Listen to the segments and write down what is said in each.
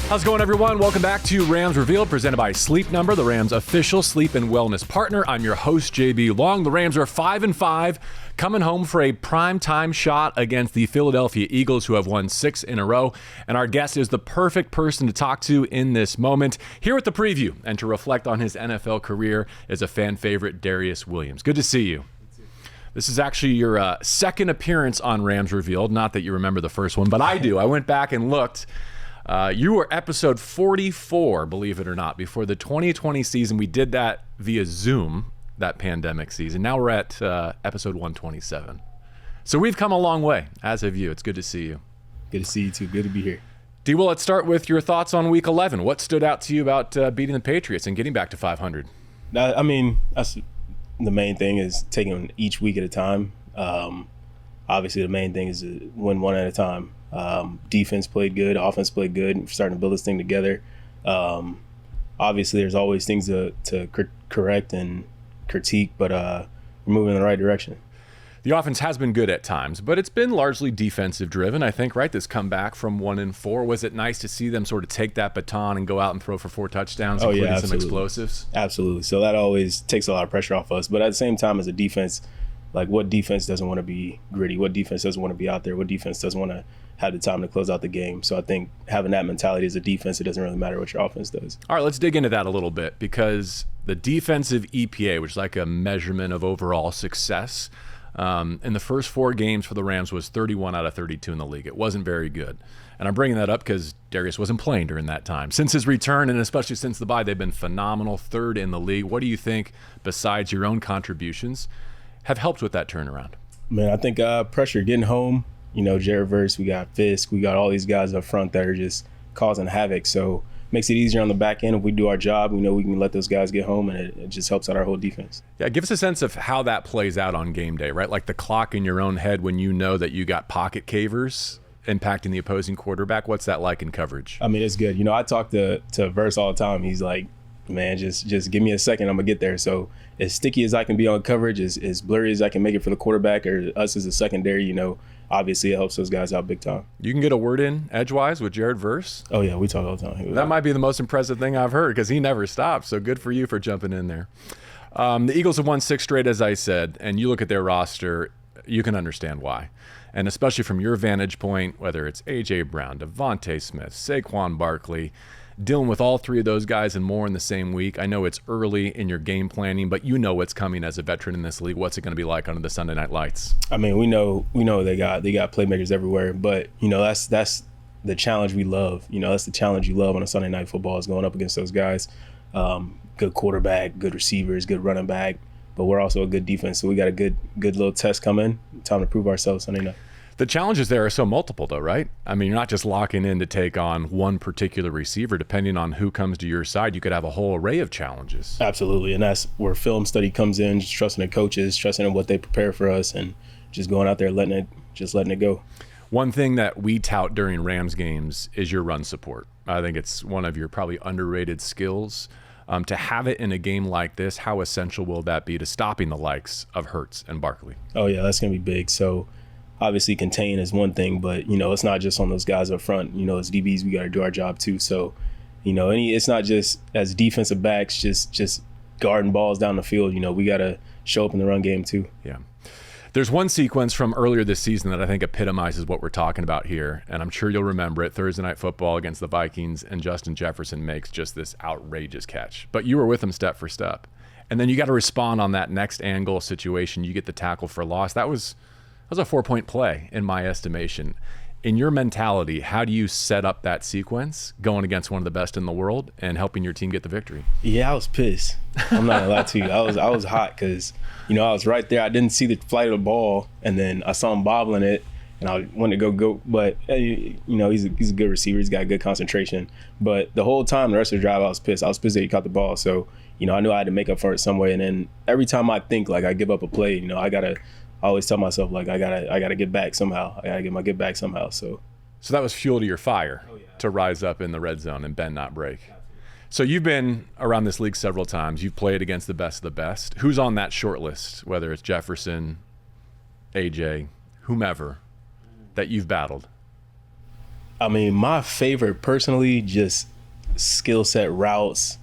How's it going, everyone? Welcome back to Rams Revealed, presented by Sleep Number, the Rams' official sleep and wellness partner. I'm your host, JB Long. The Rams are 5-5, coming home for a primetime shot against the Philadelphia Eagles, who have won 6 in a row. And our guest is the perfect person to talk to in this moment. Here with the preview and to reflect on his NFL career is a fan favorite, Darious Williams. Good to see you. This is actually your second appearance on Rams Revealed. Not that you remember the first one, but I do. I went back and looked. You were episode 44, believe it or not, before the 2020 season. We did that via Zoom, that pandemic season. Now we're at episode 127. So we've come a long way, as have you. It's good to see you. Good to see you, too. Good to be here. D, well, let's start with your thoughts on Week 11. What stood out to you about beating the Patriots and getting back to 500? I mean, that's the main thing, is taking each week at a time. Obviously, the main thing is to win one at a time. Defense played good, offense played good. We're starting to build this thing together. Obviously, there's always things to correct and critique, but we're moving in the right direction. The offense has been good at times, but it's been largely defensive driven, I think, right? This comeback from 1-4. Was it nice to see them sort of take that baton and go out and throw for 4 touchdowns, including some explosives? Absolutely. So that always takes a lot of pressure off us. But at the same time, as a defense, like, what defense doesn't want to be gritty? What defense doesn't want to be out there? What defense doesn't want to have the time to close out the game? So I think having that mentality as a defense, it doesn't really matter what your offense does. All right, let's dig into that a little bit, because the defensive EPA, which is like a measurement of overall success, in the first 4 games for the Rams was 31 out of 32 in the league. It wasn't very good. And I'm bringing that up because Darious wasn't playing during that time. Since his return, and especially since the bye, they've been phenomenal, 3rd in the league. What do you think, besides your own contributions, have helped with that turnaround? Man, I think pressure, getting home. You know, Jared Verse, we got Fisk, we got all these guys up front that are just causing havoc. So makes it easier on the back end. If we do our job, we know we can let those guys get home, and it just helps out our whole defense. Yeah, give us a sense of how that plays out on game day, right? Like the clock in your own head when you know that you got pocket cavers impacting the opposing quarterback. What's that like in coverage? I mean, it's good. You know, I talk to Verse all the time. He's like, man, just give me a second, I'm gonna get there. So as sticky as I can be on coverage, as blurry as I can make it for the quarterback or us as a secondary, you know, obviously it helps those guys out big time. You can get a word in edgewise with Jared Verse. Oh yeah, we talk all the time. That might be the most impressive thing I've heard, because he never stops. So good for you for jumping in there. The Eagles have won 6 straight, as I said, and you look at their roster, you can understand why. And especially from your vantage point, whether it's A.J. Brown, Devontae Smith, Saquon Barkley, dealing with all 3 of those guys and more in the same week. I know it's early in your game planning, but you know what's coming as a veteran in this league. What's it going to be like under the Sunday Night Lights? I mean, we know they got playmakers everywhere, but you know, that's the challenge we love. You know, that's the challenge you love on a Sunday Night Football, is going up against those guys. Good quarterback, good receivers, good running back, but we're also a good defense. So we got a good little test coming. Time to prove ourselves Sunday night. The challenges there are so multiple, though, right? I mean, you're not just locking in to take on one particular receiver. Depending on who comes to your side, you could have a whole array of challenges. Absolutely, and that's where film study comes in, just trusting the coaches, trusting in what they prepare for us, and just going out there, letting it go. One thing that we tout during Rams games is your run support. I think it's one of your probably underrated skills. To have it in a game like this, how essential will that be to stopping the likes of Hurts and Barkley? Oh, yeah, that's going to be big. So obviously contain is one thing, but, you know, it's not just on those guys up front. You know, as DBs, we got to do our job too. So, you know, it's not just as defensive backs, just guarding balls down the field. You know, we got to show up in the run game too. Yeah. There's one sequence from earlier this season that I think epitomizes what we're talking about here, and I'm sure you'll remember it. Thursday Night Football against the Vikings, and Justin Jefferson makes just this outrageous catch. But you were with him step for step. And then you got to respond on that next angle situation. You get the tackle for loss. That was a 4-point play in my estimation. In your mentality, how do you set up that sequence going against one of the best in the world and helping your team get the victory? Yeah, I was pissed. I'm not gonna lie to you. I was hot because, you know, I was right there. I didn't see the flight of the ball, and then I saw him bobbling it, and I wanted to go. But you know, he's a good receiver. He's got good concentration. But the whole time, the rest of the drive, I was pissed. I was pissed that he caught the ball. So, you know, I knew I had to make up for it some way. And then every time I think like I give up a play, you know, I always tell myself like I gotta get back somehow. I gotta get back somehow. So that was fuel to your fire to rise up in the red zone and bend not break. So you've been around this league several times. You've played against the best of the best. Who's on that short list, whether it's Jefferson, AJ, whomever, that you've battled? I mean, my favorite personally, just skill set routes,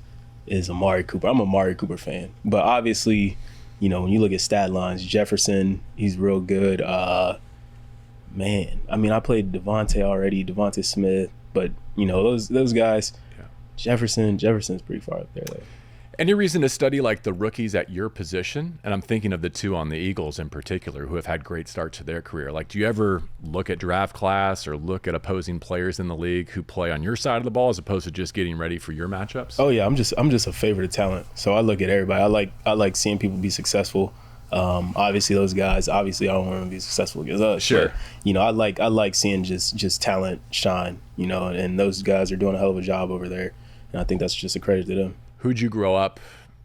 is Amari Cooper. I'm a Amari Cooper fan. But obviously, you know, when you look at stat lines, Jefferson, he's real good. Man, I mean, I played Devontae Smith, but, you know, those guys, yeah. Jefferson's pretty far up there, though. Any reason to study like the rookies at your position? And I'm thinking of the two on the Eagles in particular who have had great starts to their career. Like, do you ever look at draft class or look at opposing players in the league who play on your side of the ball as opposed to just getting ready for your matchups? Oh yeah, I'm just a favorite of talent. So I look at everybody. I like seeing people be successful. Obviously those guys, I don't want them to be successful against us. Sure. But, you know, I like seeing just talent shine, you know, and those guys are doing a hell of a job over there. And I think that's just a credit to them. Who'd you grow up,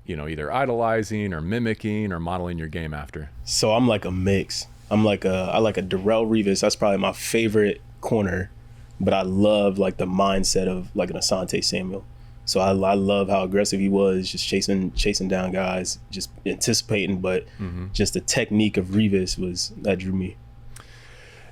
you know, either idolizing or mimicking or modeling your game after? So I'm like a mix. I like a Darrelle Revis. That's probably my favorite corner, but I love like the mindset of like an Asante Samuel. So I love how aggressive he was, just chasing down guys, just anticipating, but just the technique of Revis that drew me.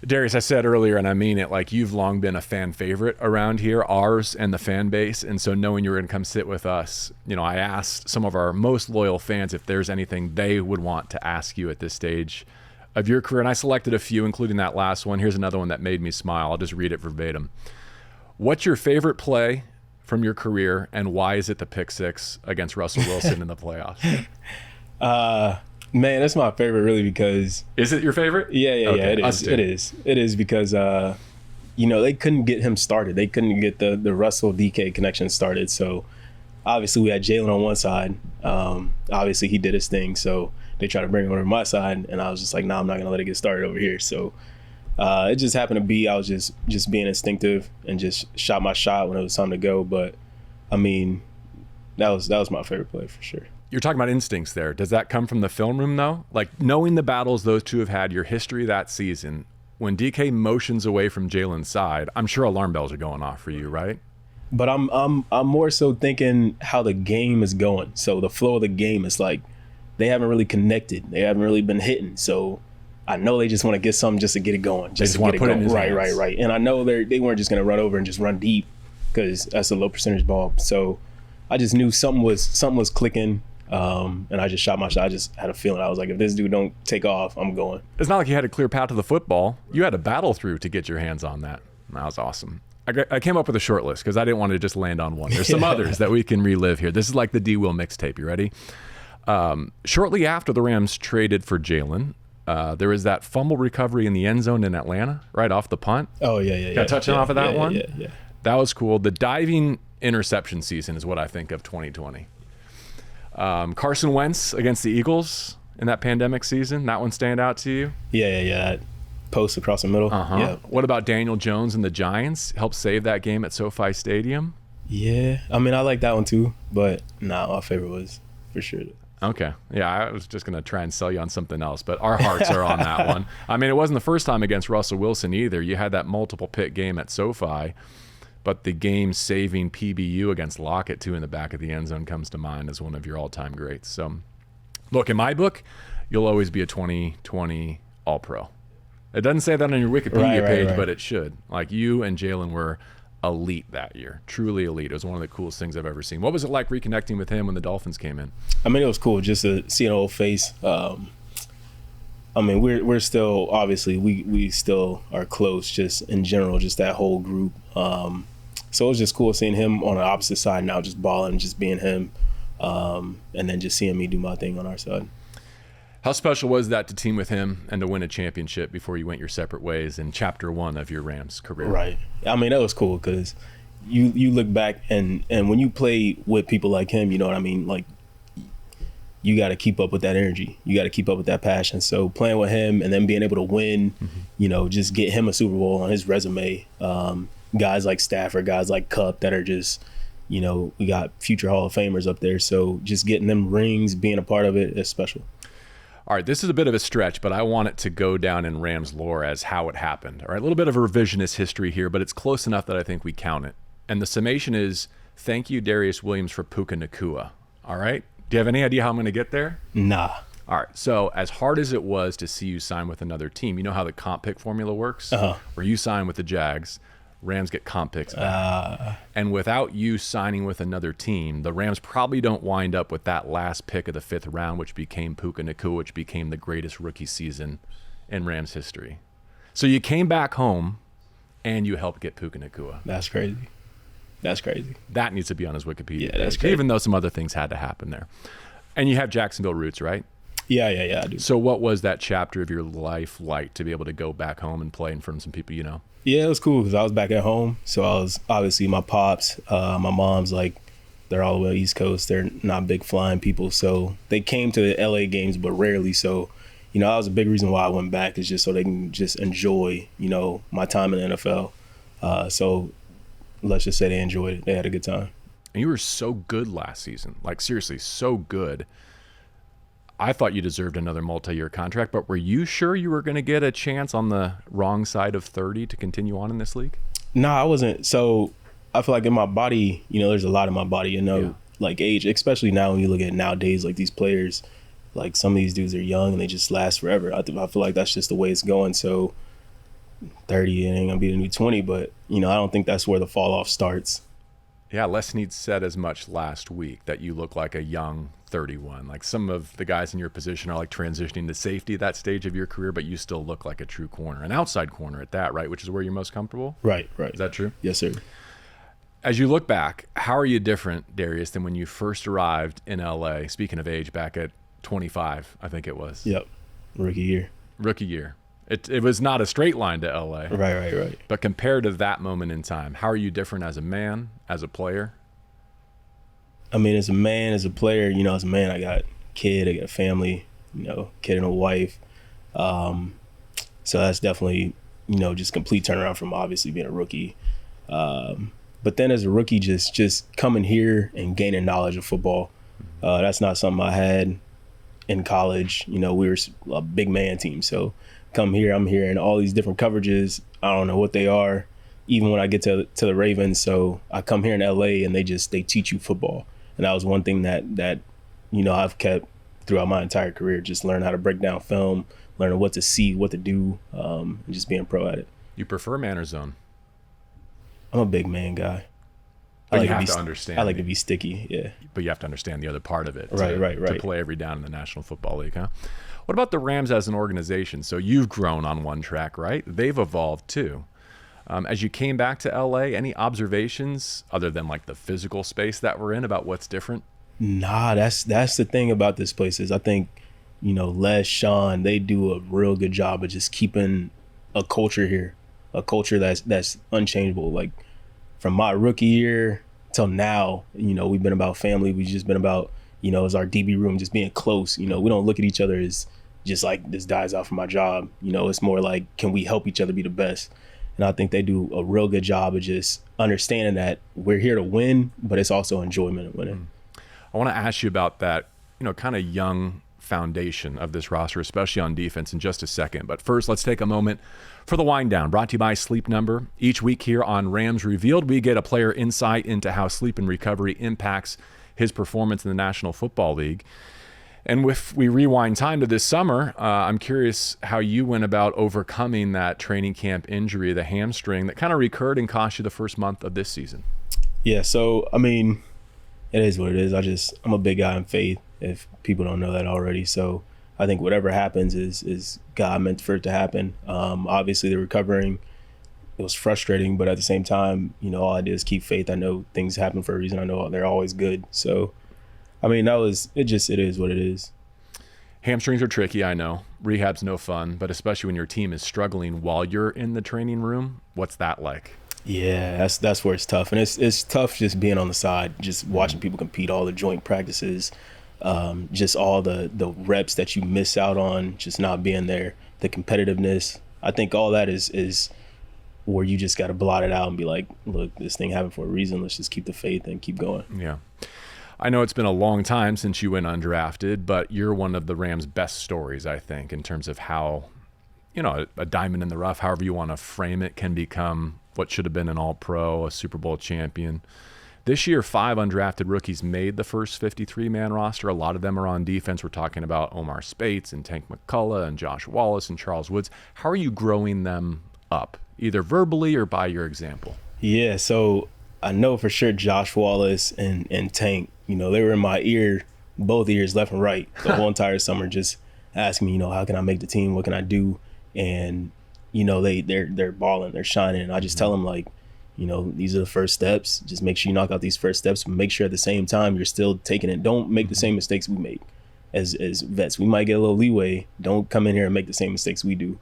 Darious, I said earlier, and I mean it, like you've long been a fan favorite around here, ours and the fan base. And so knowing you were going to come sit with us, you know, I asked some of our most loyal fans if there's anything they would want to ask you at this stage of your career. And I selected a few, including that last one. Here's another one that made me smile. I'll just read it verbatim. What's your favorite play from your career, and why is it the pick six against Russell Wilson in the playoffs? Man, that's my favorite, really, because... Is it your favorite? Yeah, it is. It is because, you know, they couldn't get him started. They couldn't get the Russell DK connection started. So, obviously, we had Jalen on one side. Obviously, he did his thing. So, they tried to bring him over to my side. And I was just like, nah, I'm not going to let it get started over here. So, it just happened to be I was just being instinctive and just shot my shot when it was time to go. But, I mean, that was my favorite play for sure. You're talking about instincts there. Does that come from the film room, though? Like, knowing the battles those two have had, your history that season, when DK motions away from Jalen's side, I'm sure alarm bells are going off for you, right? But I'm more so thinking how the game is going. So the flow of the game is like they haven't really connected. They haven't really been hitting. So I know they just want to get something just to get it going. Just want to put it in his hands. Right. And I know they weren't just going to run over and just run deep because that's a low percentage ball. So I just knew something was clicking. And I just shot my shot. I just had a feeling. I was like, if this dude don't take off, I'm going. It's not like you had a clear path to the football. You had to battle through to get your hands on that. That was awesome. I came up with a short list because I didn't want to just land on one. There's some others that we can relive here. This is like the D-Will mixtape. You ready? Shortly after the Rams traded for Jalen, there was that fumble recovery in the end zone in Atlanta, right off the punt. Oh, yeah. Got touching off of that one? Yeah. That was cool. The diving interception season is what I think of 2020. Carson Wentz against the Eagles in that pandemic season, that one stand out to you? Yeah. Post across the middle. Yeah. What about Daniel Jones and the Giants? Helped save that game at SoFi Stadium? Yeah. I mean, I like that one too, but my favorite was for sure. Okay. Yeah, I was just going to try and sell you on something else, but our hearts are on that one. I mean, it wasn't the first time against Russell Wilson either. You had that multiple pick game at SoFi. But the game-saving PBU against Lockett, too, in the back of the end zone comes to mind as one of your all-time greats. So, look, in my book, you'll always be a 2020 All-Pro. It doesn't say that on your Wikipedia page, but it should. Like, you and Jalen were elite that year, truly elite. It was one of the coolest things I've ever seen. What was it like reconnecting with him when the Dolphins came in? I mean, it was cool just to see an old face. I mean, we're still, obviously, we still are close just in general, just that whole group. So it was just cool seeing him on the opposite side now, just balling, just being him, and then just seeing me do my thing on our side. How special was that to team with him and to win a championship before you went your separate ways in chapter one of your Rams career? Right. I mean, that was cool because you look back and when you play with people like him, you know what I mean? Like, you got to keep up with that energy. You got to keep up with that passion. So playing with him and then being able to win, you know, just get him a Super Bowl on his resume. Guys like Stafford, guys like Kupp that are just, you know, we got future Hall of Famers up there. So just getting them rings, being a part of it is special. All right, this is a bit of a stretch, but I want it to go down in Rams lore as how it happened. All right, a little bit of a revisionist history here, but it's close enough that I think we count it. And the summation is, thank you, Darious Williams, for Puka Nacua. All right? Do you have any idea how I'm going to get there? Nah. All right, so as hard as it was to see you sign with another team, you know how the comp pick formula works? Where you sign with the Jags, Rams get comp picks back. And without you signing with another team, the Rams probably don't wind up with that last pick of the 5th round, which became Puka Nacua, which became the greatest rookie season in Rams history. So you came back home and you helped get Puka Nacua. That's crazy. That's crazy. That needs to be on his Wikipedia. Yeah, that's crazy. Even though some other things had to happen there. And you have Jacksonville Roots, right? Yeah, I do. So what was that chapter of your life like to be able to go back home and play in front of some people you know? Yeah, it was cool because I was back at home. So I was obviously my pops, my mom's like, they're all the way East Coast. They're not big flying people. So they came to the LA games, but rarely. So, you know, that was a big reason why I went back, is just so they can just enjoy, you know, my time in the NFL. So let's just say they enjoyed it. They had a good time. And you were so good last season. Like, seriously, so good. I thought you deserved another multi-year contract, but were you sure you were going to get a chance on the wrong side of 30 to continue on in this league? No, I wasn't. So I feel like in my body, you know, there's a lot in my body, you know, like age, especially now when you look at nowadays, like these players, like some of these dudes are young and they just last forever. I feel like that's just the way it's going. So 30 it ain't going to be the new 20, but, you know, I don't think that's where the fall off starts. Yeah, Les Snead said as much last week, that you look like a young 31. Like, some of the guys in your position are like transitioning to safety at that stage of your career, but you still look like a true corner, an outside corner at that, right? Which is where you're most comfortable? Right. Is that true? Yes, sir. As you look back, how are you different, Darious, than when you first arrived in LA? Speaking of age, back at 25, I think it was. Yep. Rookie year. It was not a straight line to LA. Right. But compared to that moment in time, how are you different as a man, as a player? I mean, as a man, as a player, you know, as a man, I got a kid, I got a family, you know, kid and a wife. So that's definitely, you know, just complete turnaround from obviously being a rookie. But then as a rookie, just coming here and gaining knowledge of football, that's not something I had in college. You know, we were a big man team. So come here, I'm hearing all these different coverages. I don't know what they are, even when I get to the Ravens. So I come here in LA and they teach you football. And that was one thing that you know, I've kept throughout my entire career, just learn how to break down film, learning what to see, what to do, and just being pro at it. You prefer man or zone? I'm a big man guy. But you have to understand. I like to be sticky, yeah. But you have to understand the other part of it. Right. To play every down in the National Football League, huh? What about the Rams as an organization? So you've grown on one track, right? They've evolved too. As you came back to LA, any observations other than like the physical space that we're in about what's different? Nah, that's the thing about this place is I think, you know, Les, Sean, they do a real good job of just keeping a culture here, a culture that's unchangeable. Like from my rookie year till now, you know, we've been about family. We've just been about, you know, as our DB room, just being close. You know, we don't look at each other as just like this dies out for my job. You know, it's more like, can we help each other be the best? And I think they do a real good job of just understanding that we're here to win, but it's also enjoyment of winning. I want to ask you about that, you know, kind of young foundation of this roster, especially on defense, in just a second. But first, let's take a moment for the wind down, brought to you by Sleep Number. Each week here on Rams Revealed, we get a player insight into how sleep and recovery impacts his performance in the National Football League. And if we rewind time to this summer, I'm curious how you went about overcoming that training camp injury, the hamstring that kind of recurred and cost you the first month of this season. Yeah, so, I mean, it is what it is. I'm a big guy in faith, if people don't know that already. So I think whatever happens is God meant for it to happen. Obviously, the recovering, it was frustrating, but at the same time, you know, all I did is keep faith. I know things happen for a reason. I know they're always good. So, I mean, it is what it is. Hamstrings are tricky, I know. Rehab's no fun, but especially when your team is struggling while you're in the training room, what's that like? Yeah, that's where it's tough. And it's tough just being on the side, just watching people compete, all the joint practices, just all the reps that you miss out on, just not being there, the competitiveness. I think all that is where you just got to blot it out and be like, look, this thing happened for a reason. Let's just keep the faith and keep going. Yeah. I know it's been a long time since you went undrafted, but you're one of the Rams' best stories, I think, in terms of how, you know, a diamond in the rough, however you want to frame it, can become what should have been an All-Pro, a Super Bowl champion. This year, 5 undrafted rookies made the first 53-man roster. A lot of them are on defense. We're talking about Omar Spates and Tank McCullough and Josh Wallace and Charles Woods. How are you growing them up, either verbally or by your example? Yeah, so I know for sure Josh Wallace and Tank, you know, they were in my ear, both ears, left and right, the whole entire summer, just asking me, you know, how can I make the team? What can I do? And, you know, they're balling, they're shining. And I just tell them, like, you know, these are the first steps. Just make sure you knock out these first steps, but make sure at the same time you're still taking it. Don't make the same mistakes we make as vets. We might get a little leeway. Don't come in here and make the same mistakes we do.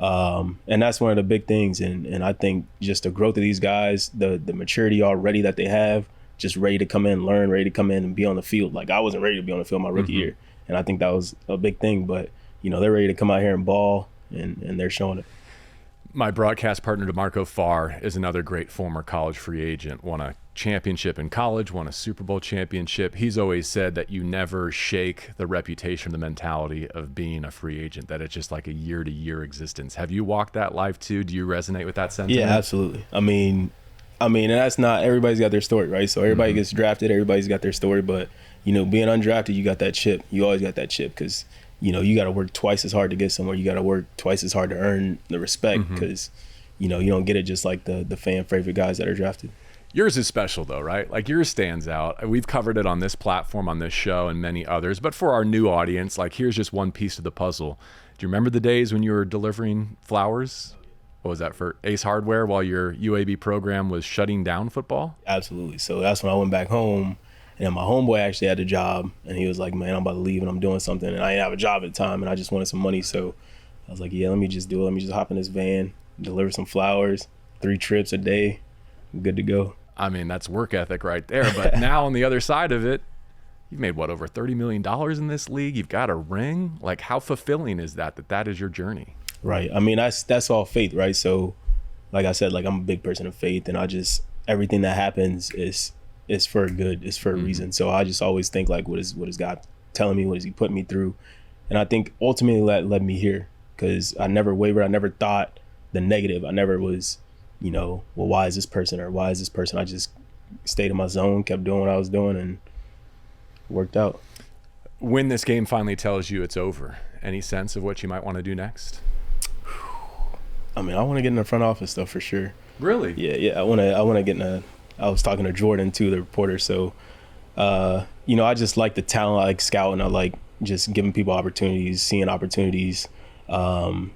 And that's one of the big things. And I think just the growth of these guys, the maturity already that they have, just ready to come in, learn, ready to come in and be on the field. Like, I wasn't ready to be on the field my rookie year. And I think that was a big thing. But, you know, they're ready to come out here and ball, and they're showing it. My broadcast partner, DeMarco Farr, is another great former college free agent. Won a championship in college, won a Super Bowl championship. He's always said that you never shake the reputation, the mentality of being a free agent, that it's just like a year-to-year existence. Have you walked that life too? Do you resonate with that sentiment? Yeah, absolutely. I mean, and that's not, everybody's got their story, right? So everybody gets drafted, everybody's got their story, but, you know, being undrafted, you got that chip. You always got that chip because, you know, you got to work twice as hard to get somewhere. You got to work twice as hard to earn the respect because, you know, you don't get it just like the fan favorite guys that are drafted. Yours is special though, right? Like, yours stands out. We've covered it on this platform, on this show, and many others. But for our new audience, like, here's just one piece of the puzzle. Do you remember the days when you were delivering flowers? What was that, for Ace Hardware while your UAB program was shutting down football? Absolutely. So that's when I went back home. And my homeboy actually had a job, and he was like, man, I'm about to leave and I'm doing something. And I didn't have a job at the time, and I just wanted some money. So I was like, yeah, let me just do it. Let me just hop in this van, deliver some flowers, 3 trips a day. I'm good to go. I mean, that's work ethic right there. But now on the other side of it, you've made, what, over $30 million in this league? You've got a ring. Like, how fulfilling is that is your journey? Right. I mean, that's all faith, right? So like I said, like, I'm a big person of faith, and everything that happens is for good, it's for a reason. So I just always think, like, what is God telling me? What is he putting me through? And I think ultimately that led me here, because I never wavered. I never thought the negative. I never was, you know, well, why is this person or why is this person? I just stayed in my zone, kept doing what I was doing, and worked out. When this game finally tells you it's over, any sense of what you might want to do next? I mean, I want to get in the front office though, for sure. Really? Yeah. I want to get in I was talking to Jordan too, the reporter. So, you know, I just like the talent. I like scouting. I like just giving people opportunities, seeing opportunities. And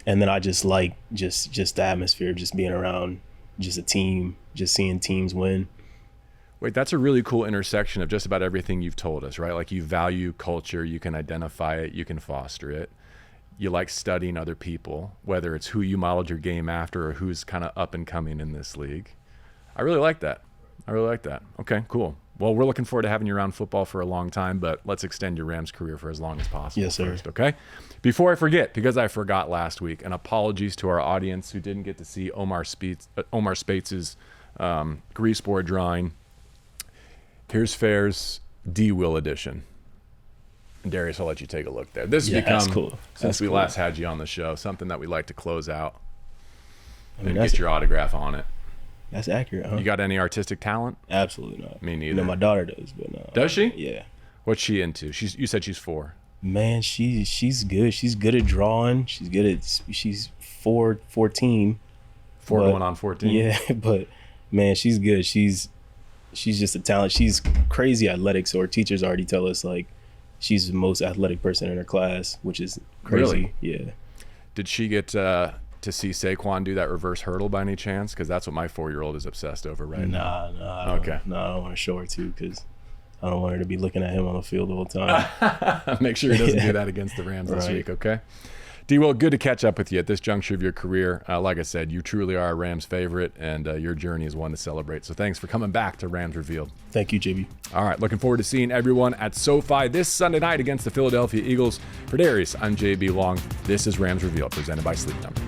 then I just like just the atmosphere, just being around just a team, just seeing teams win. Wait, that's a really cool intersection of just about everything you've told us, right? Like, you value culture, you can identify it, you can foster it. You like studying other people, whether it's who you modeled your game after or who's kind of up and coming in this league. I really like that. Okay, cool. Well, we're looking forward to having you around football for a long time, but let's extend your Rams career for as long as possible. Yes, sir. First, okay? Before I forget, because I forgot last week, and apologies to our audience who didn't get to see Omar Speitz's grease board drawing. Here's Fair's D-Will edition. And Darius, I'll let you take a look there. This has become, cool. since we last had you on the show, something that we like to close out and that's get your autograph on it. That's accurate, huh? You got any artistic talent? Absolutely not. Me neither. You know, my daughter does, but no. Does she? Yeah. What's she into? You said she's 4. Man, she's good. She's good at drawing. She's 14. 4 going on 14. Yeah, but man, she's good. She's just a talent. She's crazy athletic. So her teachers already tell us, like, she's the most athletic person in her class, which is crazy. Really? Yeah. Did she get to see Saquon do that reverse hurdle by any chance? Because that's what my 4-year-old is obsessed over right now. I don't want to show her to, because I don't want her to be looking at him on the field the whole time. Make sure he doesn't do that against the Rams this week, okay? D-Will, good to catch up with you at this juncture of your career. Like I said, you truly are a Rams favorite, and your journey is one to celebrate. So thanks for coming back to Rams Revealed. Thank you, JB. All right, looking forward to seeing everyone at SoFi this Sunday night against the Philadelphia Eagles. For Darius, I'm JB Long. This is Rams Revealed, presented by Sleep Number.